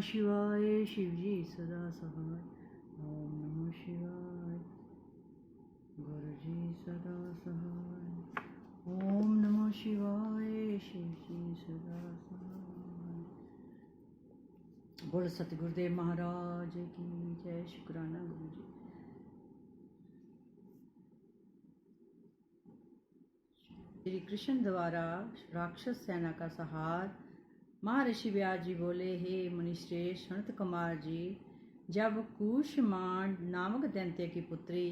शिवाय शिवजी सदा सहाय। ओम नमः शिवाय गुरुजी सदा सहाय। ओम नमः शिवाय शिवजी सदा सहाय। बोल सतगुरुदेव महाराज की जय। शुक्राना गुरु जी। श्री कृष्ण द्वारा राक्षस सेना का संहार। महर्षि व्यास जी बोले, हे मुनिश्रेष्ठ सनत कुमार जी, जब कुशमांड नामक दैत्य की पुत्री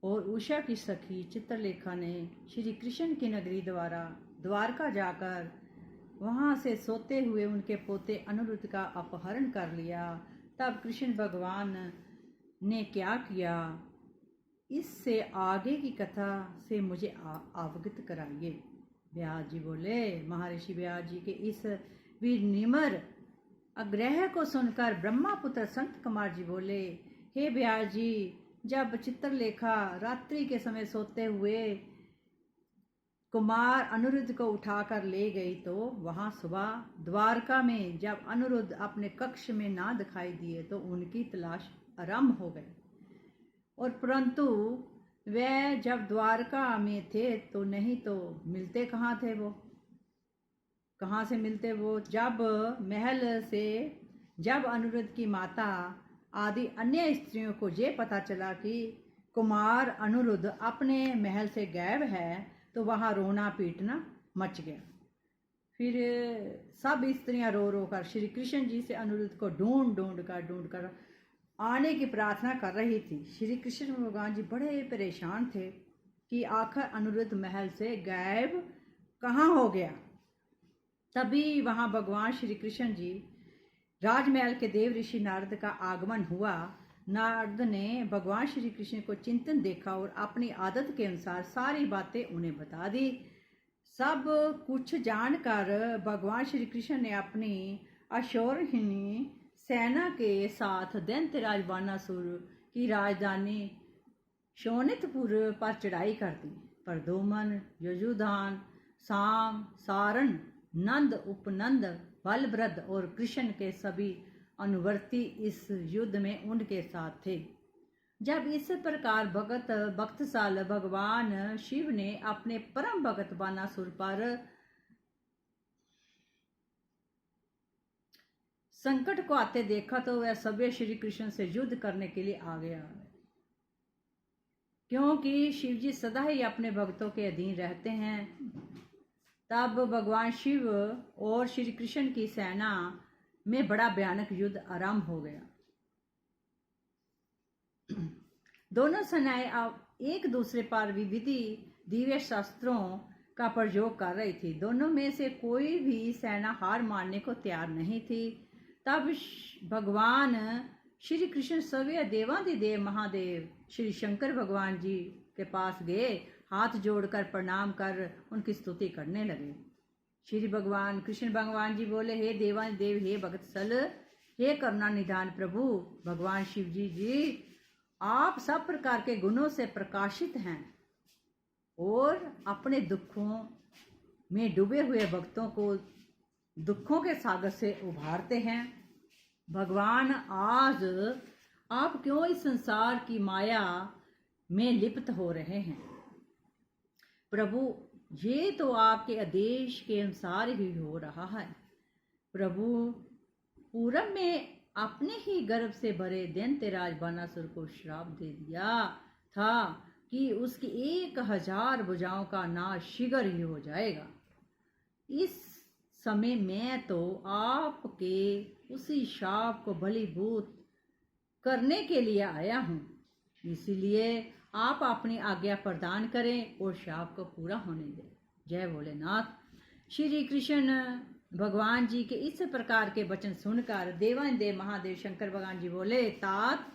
और उषा की सखी चित्रलेखा ने श्री कृष्ण की नगरी द्वारका जाकर वहां से सोते हुए उनके पोते अनिरुद्ध का अपहरण कर लिया, तब कृष्ण भगवान ने क्या किया, इससे आगे की कथा से मुझे अवगत कराइए। व्यास जी बोले, महर्षि व्यास जी के इस विनिम्र आग्रह को सुनकर ब्रह्मापुत्र संत कुमार जी बोले, हे व्यास जी, जब चित्रलेखा रात्रि के समय सोते हुए कुमार अनिरुद्ध को उठाकर ले गई, तो वहां सुबह द्वारका में जब अनिरुद्ध अपने कक्ष में ना दिखाई दिए तो उनकी तलाश आरंभ हो गई। और परंतु वे जब द्वारका में थे तो नहीं, तो मिलते कहाँ थे वो, कहाँ से मिलते वो। जब महल से जब अनिरुद्ध की माता आदि अन्य स्त्रियों को ये पता चला कि कुमार अनिरुद्ध अपने महल से गायब है, तो वहाँ रोना पीटना मच गया। फिर सब स्त्रियां रो रो कर श्री कृष्ण जी से अनिरुद्ध को ढूंढ कर आने की प्रार्थना कर रही थी। श्री कृष्ण भगवान जी बड़े परेशान थे कि आखिर अनिरुद्ध महल से गायब कहाँ हो गया। तभी वहां भगवान श्री कृष्ण जी राजमहल के देव ऋषि नारद का आगमन हुआ। नारद ने भगवान श्री कृष्ण को चिंतन देखा और अपनी आदत के अनुसार सारी बातें उन्हें बता दी। सब कुछ जानकर भगवान श्री कृष्ण ने अपनी अश्वरोहिणी सेना के साथ दैत्यराज बानासुर की राजधानी शोणितपुर पर चढ़ाई कर दी। प्रद्युम्न, यजुधान, साम, सारण, नंद, उपनंद, बलभद्र और कृष्ण के सभी अनुवर्ती इस युद्ध में उनके साथ थे। जब इस प्रकार भक्तशाल भगवान शिव ने अपने परम भगत बानासुर पर संकट को आते देखा, तो वह सभ्य श्री कृष्ण से युद्ध करने के लिए आ गया, क्योंकि शिव जी सदा ही अपने भक्तों के अधीन रहते हैं। तब भगवान शिव और श्री कृष्ण की सेना में बड़ा भयानक युद्ध आरंभ हो गया। दोनों सेनाएं अब एक दूसरे पर विविधि दिव्य शस्त्रों का प्रयोग कर रही थी। दोनों में से कोई भी सेना हार मानने को तैयार नहीं थी। तब भगवान श्री कृष्ण सभी देवाधिदेव महादेव श्री शंकर भगवान जी के पास गए, हाथ जोड़कर प्रणाम कर उनकी स्तुति करने लगे। श्री भगवान कृष्ण भगवान जी बोले, हे देवाधिदेव, हे भक्तसल, हे करुणा निधान प्रभु भगवान शिव जी, आप सब प्रकार के गुणों से प्रकाशित हैं और अपने दुखों में डूबे हुए भक्तों को दुखों के सागर से उभारते हैं। भगवान, आज आप क्यों इस संसार की माया में लिप्त हो रहे हैं। प्रभु, ये तो आपके आदेश के अनुसार ही हो रहा है। प्रभु, पूरब में अपने ही गर्भ से भरे दैत्यराज बानासुर को श्राप दे दिया था कि उसकी 1000 भुजाओं का नाश शीघ्र ही हो जाएगा। इस समय मैं तो आपके उसी शाप को भलीभूत करने के लिए आया हूँ, इसीलिए आप अपनी आज्ञा प्रदान करें और शाप को पूरा होने दें। जय भोलेनाथ। श्री कृष्ण भगवान जी के इस प्रकार के वचन सुनकर देवाधिदेव महादेव शंकर भगवान जी बोले, तात,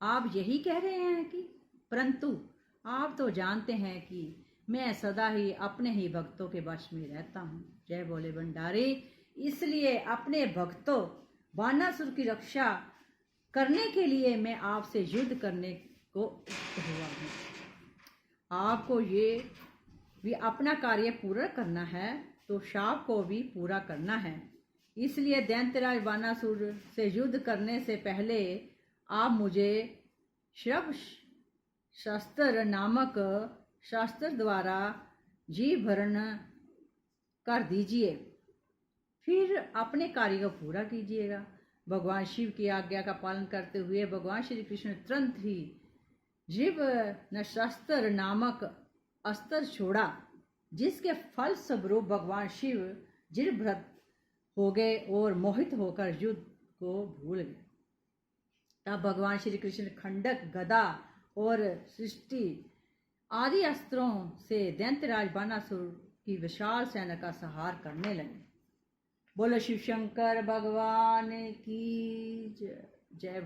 आप यही कह रहे हैं कि परंतु आप तो जानते हैं कि मैं सदा ही अपने ही भक्तों के वश में रहता हूँ। जय भोले भंडारी। इसलिए अपने भक्तों बानासुर की रक्षा करने के लिए मैं आपसे युद्ध करने को हुआ हूँ। आपको ये भी अपना कार्य पूरा करना है, तो शाप को भी पूरा करना है। इसलिए दैत्यराज बानासुर से युद्ध करने से पहले आप मुझे श्रव शस्त्र नामक शास्त्र द्वारा जीव भरण कर दीजिए, फिर अपने कार्य को पूरा कीजिएगा। भगवान शिव की आज्ञा का पालन करते हुए भगवान श्री कृष्ण तुरंत ही जीव नशस्त्र नामक अस्त्र छोड़ा, जिसके फल स्वरूप भगवान शिव जिरभ्रत हो गए और मोहित होकर युद्ध को भूल गए। तब भगवान श्री कृष्ण खंडक, गदा और सृष्टि आदि अस्त्रों से दैत्यराज बानासुर की विशाल सेना का संहार करने लगे। बोलो शिव शंकर भगवान की जय।